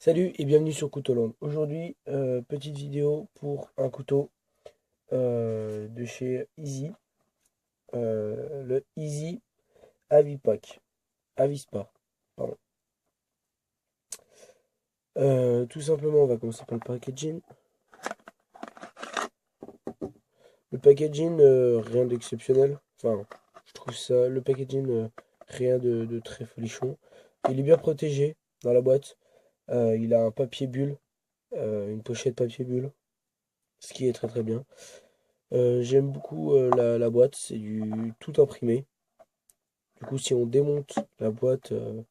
Salut et bienvenue sur Couteau Land. Aujourd'hui, petite vidéo pour un couteau de chez Easy, le Easy Avipack, Avispa, pardon. Tout simplement, on va commencer par le packaging. Le packaging, rien d'exceptionnel. Enfin, je trouve ça, le packaging, rien de très folichon. Il est bien protégé dans la boîte. Il a un papier bulle, une pochette papier bulle, ce qui est très très bien. J'aime beaucoup la boîte, c'est du tout imprimé. Du coup, si on démonte la boîte, il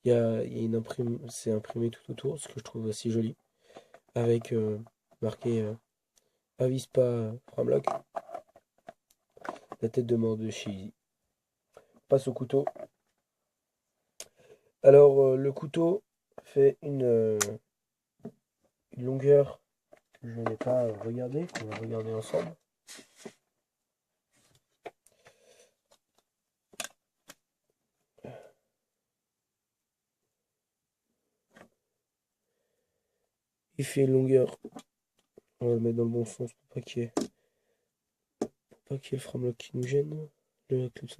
y a une c'est imprimé tout autour, ce que je trouve assez joli, avec marqué Avispa Framlock, la tête de mort de chez Easy. Passe au couteau. Alors, le couteau fait une longueur que je n'ai pas regardée, qu'on va regarder ensemble. Il fait une longueur, on va le mettre dans le bon sens pour pas qu'il y ait le Framlock qui nous gêne. Le clip,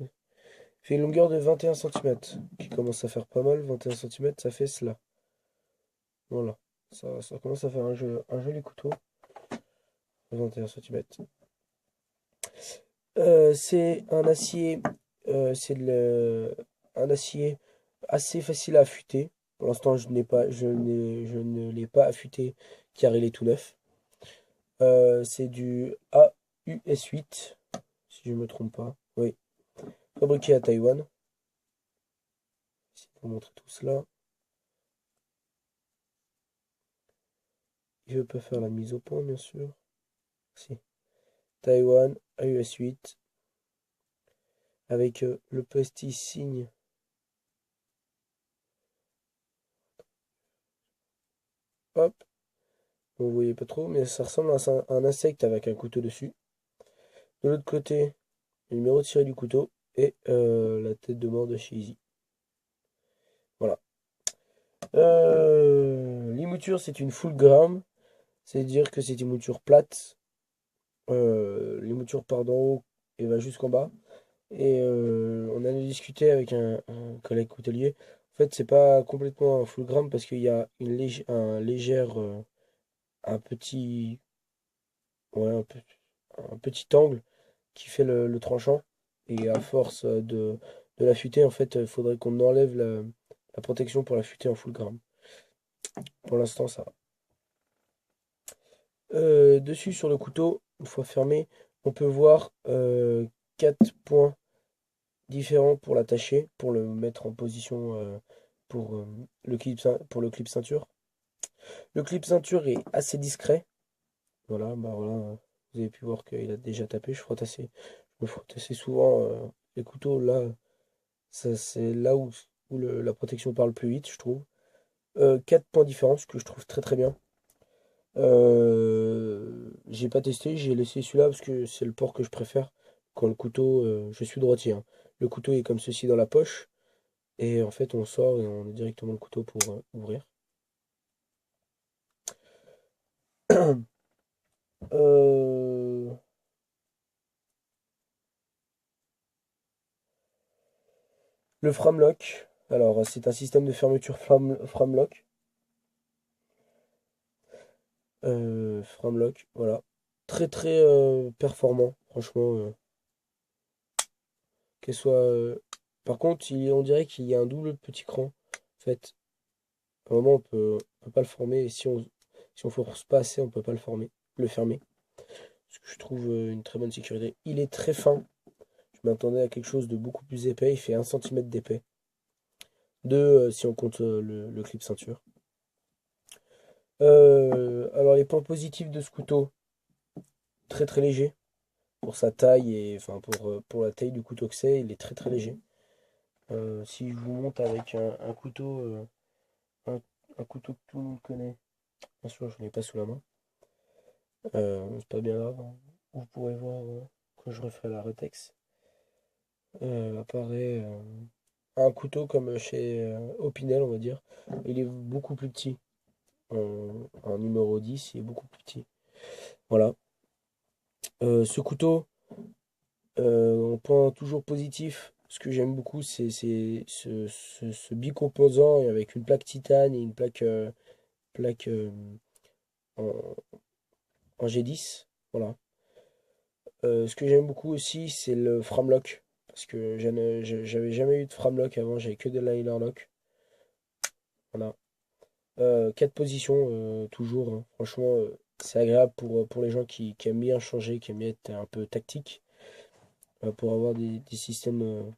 fait une longueur de 21 centimètres qui commence à faire pas mal. 21 centimètres, ça fait cela. Voilà. Ça commence à faire un joli couteau. 21 centimètres. C'est un acier, un acier assez facile à affûter. Pour l'instant, je ne l'ai pas affûté car il est tout neuf. C'est du AUS8, si je ne me trompe pas. Oui, fabriqué à Taïwan. Je vais vous montrer tout cela. Je ne peux faire la mise au point, bien sûr. Si. Taïwan, AUS8, avec le petit signe. Hop, vous voyez pas trop, mais ça ressemble à un insecte avec un couteau dessus. De l'autre côté, le numéro de série du couteau et la tête de mort de chez Easy. Voilà. L'imouture, c'est une full gram, c'est-à-dire que c'est une mouture plate. L'imouture part d'en haut et va jusqu'en bas. Et on a discuté avec un collègue coutelier. En fait, c'est pas complètement un full gram parce qu'il y a un légère, un petit, ouais, un petit angle qui fait le tranchant. Et à force de l'affûter, en fait, il faudrait qu'on enlève la protection pour l'affûter en full gram. Pour l'instant, ça va. Dessus, sur le couteau, une fois fermé, on peut voir 4 points différents pour l'attacher, pour le mettre en position pour, pour le clip ceinture. Le clip ceinture est assez discret. Voilà, bah voilà, vous avez pu voir qu'il a déjà tapé. Je me frotte assez souvent les couteaux. Là, ça, c'est là où la protection parle plus vite, je trouve. 4 points différents, ce que je trouve très très bien. J'ai pas testé, j'ai laissé celui-là parce que c'est le port que je préfère. Quand le couteau, je suis droitier, hein. Le couteau est comme ceci dans la poche. Et en fait, on sort et on a directement le couteau pour ouvrir. Euh, le Framlock. Alors, c'est un système de fermeture Framlock. Framlock, voilà. Très très performant, franchement. Qu'elle soit. Par contre, on dirait qu'il y a un double petit cran. En fait, à un moment, on peut pas le former. Et si on force pas assez, on peut pas le fermer. Ce que je trouve une très bonne sécurité. Il est très fin. Je m'attendais à quelque chose de beaucoup plus épais. Il fait 1 centimètre d'épais. Deux si on compte le clip ceinture. Alors les points positifs de ce couteau, très très léger pour sa taille et enfin pour la taille du couteau que c'est, il est très très léger. Si je vous monte avec un couteau, un, un couteau que tout le monde connaît, bien sûr je ne l'ai pas sous la main, c'est pas bien grave, hein. Vous pourrez voir quand je referai la retex. Apparaît un couteau comme chez Opinel on va dire. Il est beaucoup plus petit. un numéro 10, il est beaucoup plus petit. Voilà. Ce couteau, en point toujours positif, ce que j'aime beaucoup, c'est ce bicomposant et avec une plaque titane et une plaque en, en G10. Voilà. Ce que j'aime beaucoup aussi, c'est le framelock. Parce que j'avais jamais eu de framelock avant, j'avais que des liner lock. Voilà. 4 positions, toujours, hein. Franchement, c'est agréable pour les gens qui aiment bien changer, qui aiment bien être un peu tactique, pour avoir des systèmes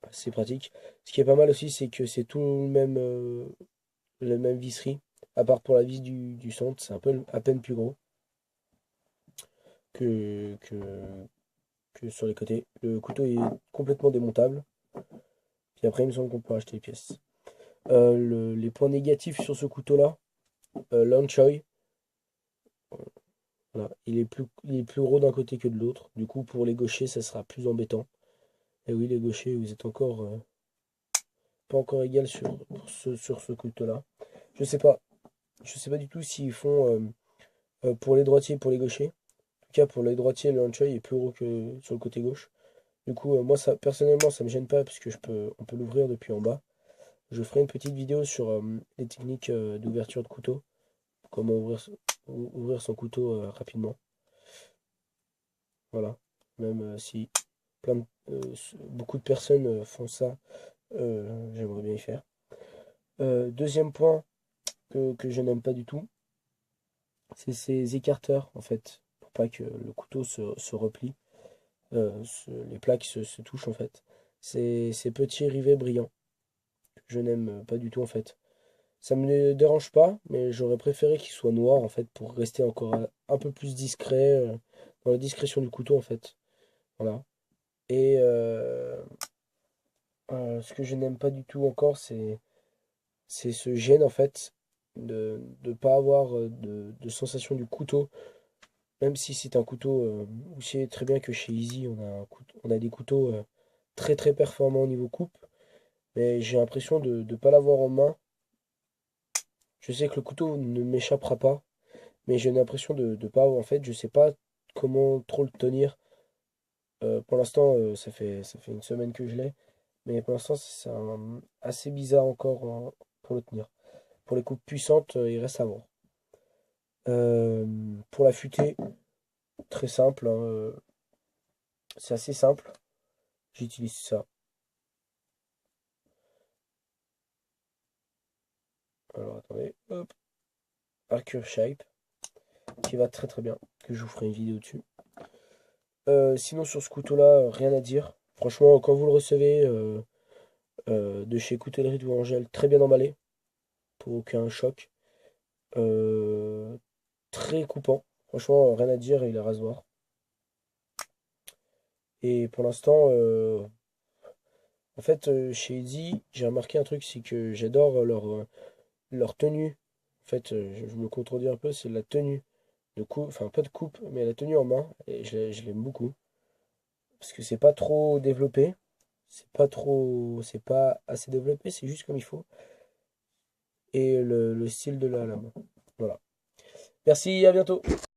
assez pratiques. Ce qui est pas mal aussi, c'est que c'est tout le même visserie, à part pour la vis du centre, c'est un peu à peine plus gros que, que, que sur les côtés. Le couteau est complètement démontable. Puis après, il me semble qu'on peut acheter les pièces. Les points négatifs sur ce couteau-là, l'anchoy, voilà, il est plus gros d'un côté que de l'autre. Du coup, pour les gauchers, ça sera plus embêtant. Et oui, les gauchers, vous êtes encore pas encore égal sur ce couteau-là. Je sais pas. Je sais pas du tout s'ils font pour les droitiers et pour les gauchers. En tout cas, pour les droitiers, le hanchoy est plus gros que sur le côté gauche. Du coup, moi, ça, personnellement, ça me gêne pas puisque on peut l'ouvrir depuis en bas. Je ferai une petite vidéo sur les techniques d'ouverture de couteau. Comment ouvrir son couteau rapidement. Voilà. Même si beaucoup de personnes font ça, j'aimerais bien y faire. Deuxième point que je n'aime pas du tout, c'est ces écarteurs, en fait, pour pas que le couteau se replie. Les plaques se touchent, en fait. Ces petits rivets brillants, que je n'aime pas du tout, en fait. Ça me dérange pas, mais j'aurais préféré qu'ils soient noirs, en fait, pour rester encore un peu plus discret, dans la discrétion du couteau, en fait. Voilà. Et ce que je n'aime pas du tout encore, c'est ce gêne, en fait, de ne pas avoir de sensation du couteau. Même si c'est un couteau, vous savez très bien que chez Easy, on a des couteaux très très performants au niveau coupe, mais j'ai l'impression de ne pas l'avoir en main. Je sais que le couteau ne m'échappera pas, mais j'ai l'impression de pas avoir, en fait, je sais pas comment trop le tenir. Pour l'instant, ça fait une semaine que je l'ai, mais pour l'instant, assez bizarre encore pour le tenir. Pour les coupes puissantes, il reste à voir. Pour la futée, très simple, hein, c'est assez simple. J'utilise ça. Alors attendez, hop, Arcure Shape, qui va très très bien, que je vous ferai une vidéo dessus. Sinon sur ce couteau-là, rien à dire. Franchement, quand vous le recevez de chez Coutellerie de Angèle, très bien emballé, pour aucun choc. Euh, Très coupant. Franchement, rien à dire, il est rasoir. Et pour l'instant, en fait, chez Easy, j'ai remarqué un truc, c'est que j'adore leur tenue. En fait, je me contredis un peu, c'est la tenue de coupe, enfin pas de coupe, mais la tenue en main, et je l'aime beaucoup. Parce que c'est pas trop développé, c'est pas assez développé, c'est juste comme il faut. Et le style de la lame. Voilà. Merci, à bientôt.